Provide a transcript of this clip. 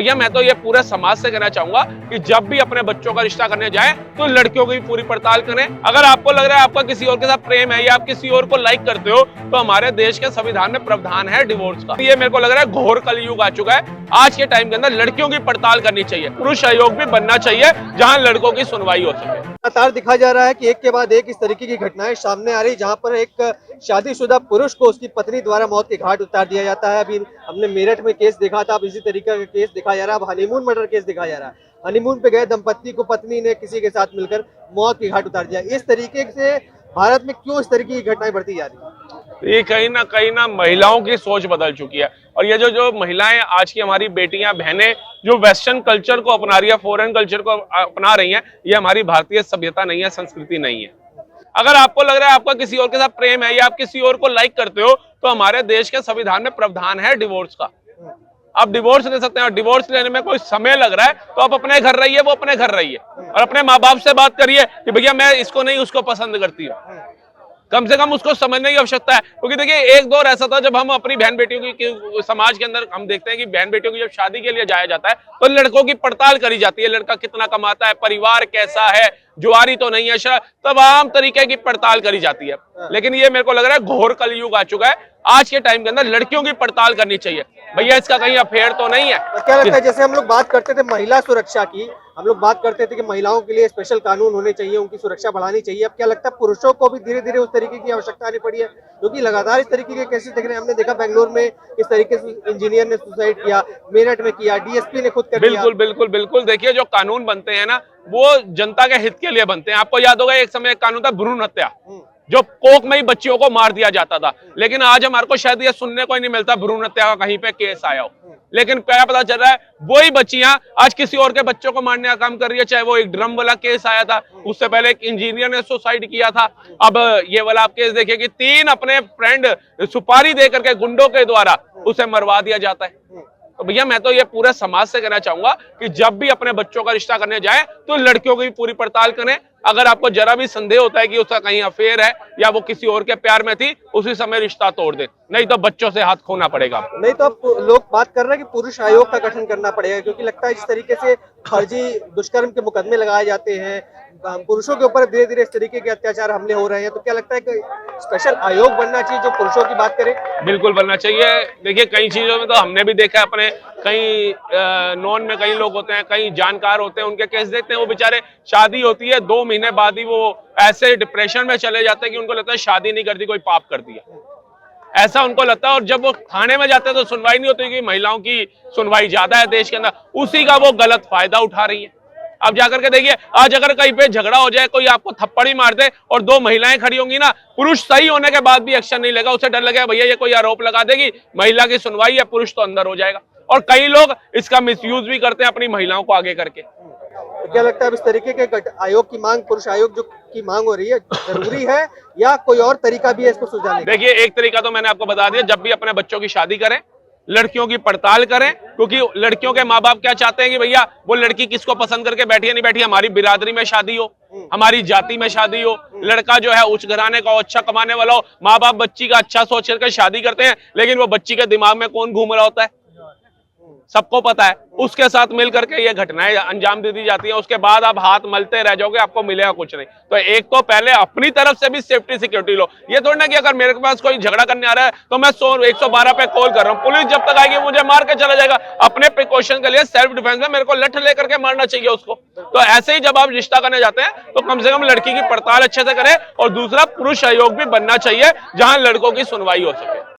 भैया मैं तो ये पूरे समाज से कहना चाहूंगा कि जब भी अपने बच्चों का रिश्ता करने जाए तो लड़कियों की पूरी पड़ताल करें। अगर आपको लग रहा है आपका किसी और के साथ प्रेम है या आप किसी और को लाइक करते हो तो हमारे देश के संविधान में प्रावधान है डिवोर्स का। ये मेरे को लग रहा है घोर कलयुग आ चुका है। आज के टाइम के अंदर लड़कियों की पड़ताल करनी चाहिए, पुरुष आयोग भी बनना चाहिए जहां लड़कों की सुनवाई हो सके। लगातार दिखा जा रहा है कि एक के बाद एक इस तरीके की घटनाएं सामने आ रही, जहां पर एक शादीशुदा पुरुष को उसकी पत्नी द्वारा मौत के घाट उतार दिया जाता है। अभी हमने मेरठ में केस देखा था, अब इसी तरीके का केस दिखाया जा रहा है। अब हनीमून मर्डर केस दिखाया जा रहा है। हनीमून पे गए दंपत्ति को पत्नी ने किसी के साथ मिलकर मौत के घाट उतार दिया। इस तरीके से भारत में क्यों इस तरीके की घटनाएं बढ़ती जा रही है? ये कहीं ना महिलाओं की सोच बदल चुकी है। और ये जो महिलाएं आज की हमारी बेटियां बहनें जो वेस्टर्न कल्चर को अपना रही है, फॉरेन कल्चर को अपना रही हैं, ये हमारी भारतीय सभ्यता नहीं है, संस्कृति नहीं है। अगर आपको लग रहा है आपका किसी और के साथ प्रेम है या आप किसी और को लाइक करते हो तो हमारे देश के संविधान में प्रावधान है डिवोर्स का। आप डिवोर्स ले सकते हैं और डिवोर्स लेने में कोई समय लग रहा है तो आप अपने घर रहिए, वो अपने घर रहिए और अपने माँ बाप से बात करिए कि भैया मैं इसको नहीं उसको पसंद करती हूँ। कम से कम उसको समझने की आवश्यकता है, क्योंकि देखिए एक दौर ऐसा था जब हम अपनी बहन बेटियों की समाज के अंदर हम देखते हैं कि बहन बेटियों की जब शादी के लिए जाया जाता है तो लड़कों की पड़ताल करी जाती है। लड़का कितना कमाता है, परिवार कैसा है, जुआरी तो नहीं है, तमाम तरीके की पड़ताल करी जाती है। लेकिन ये मेरे को लग रहा है घोर कलयुग आ चुका है। आज के टाइम के अंदर लड़कियों की पड़ताल करनी चाहिए, भैया इसका कहीं अफेयर तो नहीं है। तो क्या लगता है, जैसे हम लोग बात करते थे महिला सुरक्षा की, हम लोग बात करते थे कि महिलाओं के लिए स्पेशल कानून होने चाहिए, उनकी सुरक्षा बढ़ानी चाहिए। अब क्या लगता है पुरुषों को भी धीरे धीरे उस तरीके की आवश्यकता आनी पड़ी है, क्योंकि लगातार इस तरीके के केसेस देख रहे हैं। हमने देखा बेंगलोर में इस तरीके से इंजीनियर ने सुसाइड किया, मेरठ में किया, डीएसपी ने खुद कर दिया। बिल्कुल देखिए जो कानून बनते हैं ना वो जनता के हित के लिए बनते हैं। आपको याद होगा एक समय एक कानून था भ्रूण हत्या, जो कोख में ही बच्चियों को मार दिया जाता था। लेकिन आज हमारे को शायद ये सुनने को ही नहीं मिलता भ्रूण हत्या का कहीं पे केस आया हो। लेकिन क्या पता चल रहा है वही बच्चियां आज किसी और के बच्चों को मारने का काम कर रही है। चाहे वो एक ड्रम वाला केस आया था, उससे पहले एक इंजीनियर ने सुसाइड किया था। अब ये वाला आप केस देखिए कि 3 अपने फ्रेंड सुपारी दे करके गुंडों के द्वारा उसे मरवा दिया जाता है। तो भैया मैं तो ये पूरे समाज से कहना चाहूंगा कि जब भी अपने बच्चों का रिश्ता करने जाए तो लड़कियों की पूरी पड़ताल करें। अगर आपको जरा भी संदेह होता है कि उसका कहीं अफेयर है या वो किसी और के प्यार में थी, उसी समय रिश्ता तोड़ दे, नहीं तो बच्चों से हाथ खोना पड़ेगा। नहीं तो अब लोग बात कर रहे हैं कि पुरुष आयोग का गठन करना पड़ेगा, क्योंकि लगता है जिस तरीके से फर्जी दुष्कर्म के मुकदमे लगाए जाते हैं, पुरुषों के ऊपर धीरे धीरे इस तरीके के अत्याचार हमले हो रहे हैं, तो क्या लगता है कि स्पेशल आयोग बनना चाहिए जो पुरुषों की बात करे? बिल्कुल बनना चाहिए। देखिए कई चीजों में तो हमने भी देखा है, अपने कई नॉन में कई लोग होते हैं, कई जानकार होते हैं, उनके केस देखते हैं, वो बेचारे शादी होती है 2 महीने बाद ही वो ऐसे डिप्रेशन में चले जाते हैं कि उनको लगता है शादी नहीं करती, कोई पाप कर दिया, ऐसा उनको लगता है। और जब वो थाने में जाते हैं तो सुनवाई नहीं होती कि महिलाओं की सुनवाई ज्यादा है देश के अंदर, उसी का वो गलत फायदा उठा रही है। अब जाकर के देखिए आज अगर कहीं पे झगड़ा हो जाए, कोई आपको थप्पड़ ही मार दे और 2 महिलाएं खड़ी होंगी ना, पुरुष सही होने के बाद भी एक्शन नहीं लेगा, उसे डर लगेगा भैया ये कोई आरोप लगा देगी, महिला की सुनवाई है, पुरुष तो अंदर हो जाएगा। और कई लोग इसका मिसयूज भी करते हैं अपनी महिलाओं को आगे करके। तो क्या लगता है इस तरीके के आयोग की मांग, पुरुष आयोग जो की मांग हो रही है, जरूरी है या कोई और तरीका भी है इसको सुलझाने का? देखिए एक तरीका तो मैंने आपको बता दिया, जब भी अपने बच्चों की शादी करें लड़कियों की पड़ताल करें, क्योंकि लड़कियों के माँ बाप क्या चाहते हैं कि भैया वो लड़की किसको पसंद करके बैठी है नहीं बैठी, हमारी बिरादरी में शादी हो, हमारी जाति में शादी हो, लड़का जो है उच्च घराने का हो, अच्छा कमाने वाला हो। माँ बाप बच्ची का अच्छा सोच करके शादी करते हैं, लेकिन वो बच्ची के दिमाग में कौन घूम रहा होता है सबको पता है। उसके साथ मिल करके ये घटनाएं अंजाम दे दी जाती हैं। उसके बाद आप हाथ मलते रह जाओगे, आपको मिलेगा कुछ नहीं। तो एक तो पहले अपनी तरफ से भी सेफ्टी सिक्योरिटी लो। ये थोड़ी ना कि अगर मेरे पास कोई झगड़ा करने आ रहा है तो मैं 112 पे कॉल कर रहा हूँ, पुलिस जब तक आएगी मुझे मार के चला जाएगा। अपने प्रिकॉशन के लिए सेल्फ डिफेंस में मेरे को लठ लेकर के मारना चाहिए उसको। तो ऐसे ही जब आप रिश्ता करने जाते हैं तो कम से कम लड़की की पड़ताल अच्छे से करें, और दूसरा पुरुष आयोग भी बनना चाहिए जहां लड़कों की सुनवाई हो सके।